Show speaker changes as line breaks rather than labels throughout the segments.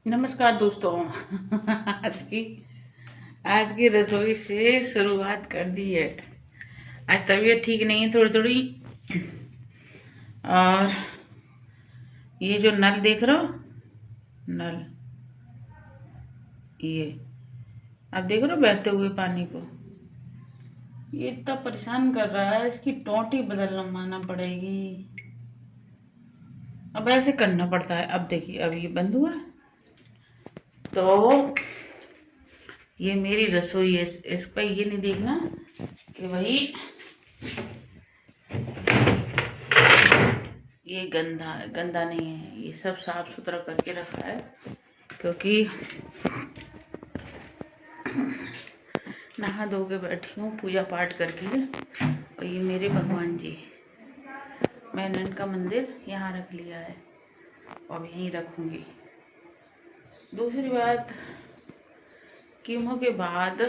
नमस्कार दोस्तों। आज की रसोई से शुरुआत कर दी है। आज तबीयत ठीक नहीं है थोड़ी थोड़ी। और ये जो नल देख रहे हो, नल, ये आप देख रहे हो बहते हुए पानी को, ये इतना परेशान कर रहा है। इसकी टोंटी बदलवाना पड़ेगी। अब ऐसे करना पड़ता है। अब देखिए, अब ये बंद हुआ तो ये मेरी रसोई है। इस पर ये नहीं देखना कि भाई ये गंदा है। गंदा नहीं है, ये सब साफ सुथरा करके रखा है। क्योंकि नहा धो के बैठी हूँ पूजा पाठ करके। और ये मेरे भगवान जी, मैंने इनका मंदिर यहाँ रख लिया है और यहीं रखूँगी। दूसरी बात, कीमो के बाद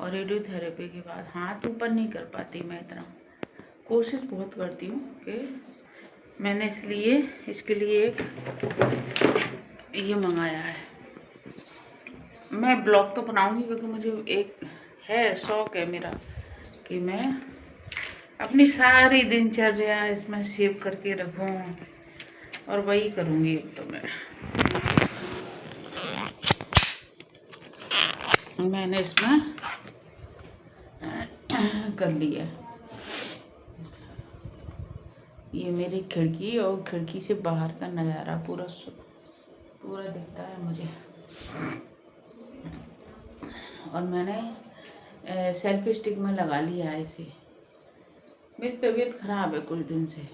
और रेडियोथेरेपी के बाद हाथ ऊपर नहीं कर पाती मैं इतना। कोशिश बहुत करती हूँ कि मैंने इसके लिए एक ये मंगाया है। मैं ब्लॉग तो बनाऊंगी क्योंकि मुझे एक है शौक है मेरा कि मैं अपनी सारी दिनचर्या इसमें सेव करके रखूं। और वही करूंगी। अब तो मैंने इसमें कर लिया। ये मेरी खिड़की और खिड़की से बाहर का नज़ारा पूरा दिखता है मुझे। और मैंने सेल्फी स्टिक में लगा लिया है इसे। मेरी तबीयत ख़राब है कुछ दिन से।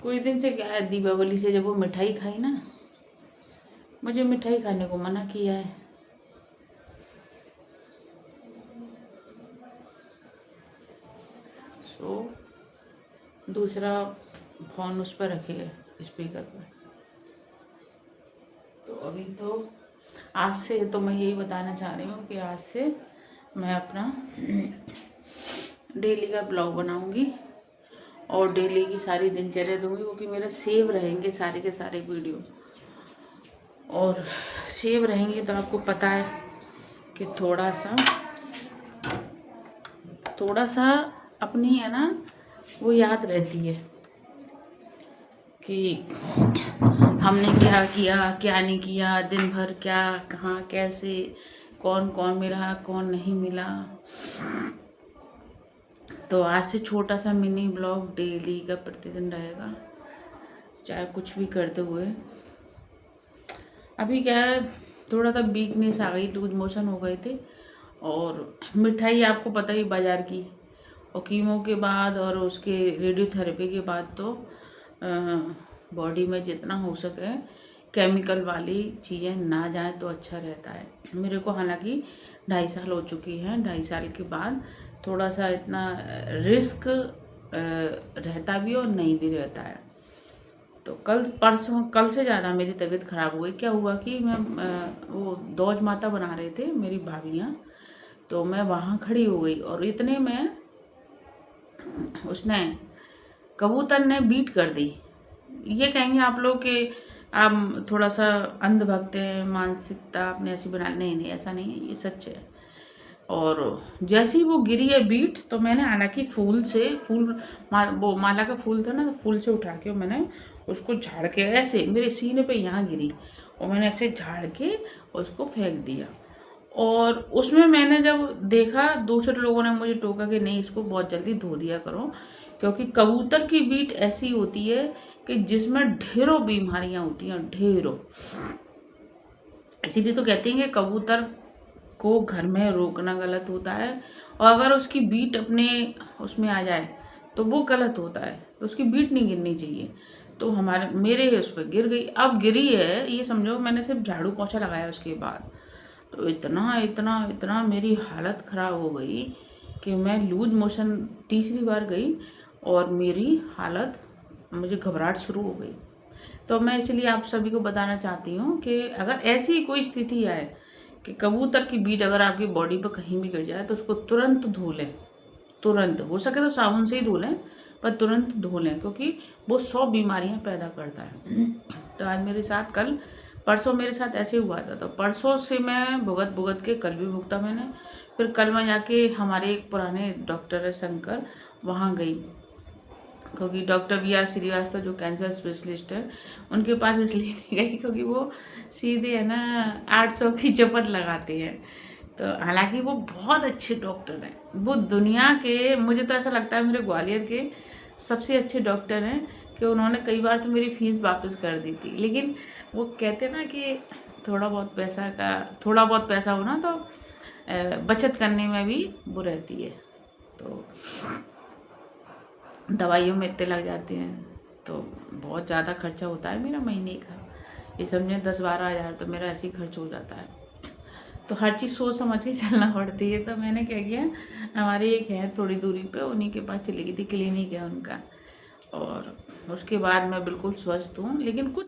क्या है, दीपावली से जब वो मिठाई खाई ना, मुझे मिठाई खाने को मना किया है। दूसरा फ़ोन उस पर रखे स्पीकर पर। तो अभी तो आज से तो मैं यही बताना चाह रही हूँ कि आज से मैं अपना डेली का ब्लॉग बनाऊँगी और डेली की सारी दिनचर्या दूँगी, क्योंकि मेरा सेव रहेंगे सारे के सारे वीडियो। और सेव रहेंगे तो आपको पता है कि थोड़ा सा अपनी है ना वो याद रहती है कि हमने क्या किया क्या नहीं किया, दिन भर क्या कहाँ कैसे, कौन कौन मिला कौन नहीं मिला। तो आज से छोटा सा मिनी ब्लॉग डेली का प्रतिदिन रहेगा, चाहे कुछ भी करते हुए। अभी क्या है, थोड़ा सा वीकनेस आ गई, लूज मोशन हो गए थे। और मिठाई आपको पता ही बाज़ार की, और कीमो के बाद और उसके रेडियोथेरेपी के बाद तो बॉडी में जितना हो सके केमिकल वाली चीज़ें ना जाए तो अच्छा रहता है। मेरे को हालांकि 2.5 साल हो चुकी हैं। 2.5 साल के बाद थोड़ा सा इतना रिस्क रहता भी और नहीं भी रहता है। तो कल से ज़्यादा मेरी तबीयत ख़राब हो गई। क्या हुआ कि मैं वो दौज माता बना रहे थे मेरी भाभियाँ, तो मैं वहाँ खड़ी हो गई और इतने में उसने कबूतर ने बीट कर दी। ये कहेंगे आप लोग कि आप थोड़ा सा अंधभक्त हैं, मानसिकता अपने ऐसी बना। नहीं, ऐसा नहीं है, ये सच है। और जैसे ही वो गिरी है बीट, तो मैंने हालांकि वो माला का फूल था ना, तो फूल से उठा के मैंने उसको झाड़ के ऐसे मेरे सीने पे यहाँ गिरी, और मैंने ऐसे झाड़ के उसको फेंक दिया। और उसमें मैंने जब देखा, दूसरे लोगों ने मुझे टोका कि नहीं, इसको बहुत जल्दी धो दिया करो, क्योंकि कबूतर की बीट ऐसी होती है कि जिसमें ढेरों बीमारियां होती हैं, ढेरों। इसीलिए तो कहते हैं कि कबूतर को घर में रोकना गलत होता है, और अगर उसकी बीट अपने उसमें आ जाए तो वो गलत होता है। तो उसकी बीट नहीं गिरनी चाहिए। तो मेरे उस पर गिर गई। अब गिरी है, ये समझो मैंने सिर्फ झाड़ू पोछा लगाया उसके बाद, तो इतना इतना इतना मेरी हालत ख़राब हो गई कि मैं लूज मोशन तीसरी बार गई और मेरी हालत, मुझे घबराहट शुरू हो गई। तो मैं इसलिए आप सभी को बताना चाहती हूँ कि अगर ऐसी कोई स्थिति आए कि कबूतर की बीट अगर आपकी बॉडी पर कहीं भी गिर जाए, तो उसको तुरंत धो लें। तुरंत हो सके तो साबुन से ही धो लें, पर तुरंत धो लें, क्योंकि वो 100 बीमारियां पैदा करता है। तो आज मेरे साथ परसों मेरे साथ ऐसे हुआ था, तो परसों से मैं भुगत भुगत के कल भी भुगता मैंने। फिर कल मैं जाके हमारे एक पुराने डॉक्टर है शंकर, वहाँ गई, क्योंकि डॉक्टर वी आर श्रीवास्तव जो कैंसर स्पेशलिस्ट है उनके पास इसलिए नहीं गई क्योंकि वो सीधे है ना 800 की जपत लगाते हैं। तो हालांकि वो बहुत अच्छे डॉक्टर हैं, वो दुनिया के, मुझे तो ऐसा लगता है मेरे ग्वालियर के सबसे अच्छे डॉक्टर हैं, कि उन्होंने कई बार तो मेरी फीस वापस कर दी थी। लेकिन वो कहते ना कि थोड़ा बहुत पैसा हो ना तो बचत करने में भी वो रहती है। तो दवाइयों में इतने लग जाते हैं, तो बहुत ज़्यादा खर्चा होता है मेरा महीने का। ये समझे 10-12 हज़ार तो मेरा ऐसे ही खर्च हो जाता है। तो हर चीज़ सोच समझ के चलना पड़ती है। तो मैंने क्या किया, हमारे एक है थोड़ी दूरी पे, उन्हीं के पास चली गई थी, क्लिनिक है उनका। और उसके बाद मैं बिल्कुल स्वस्थ हूँ। लेकिन कुछ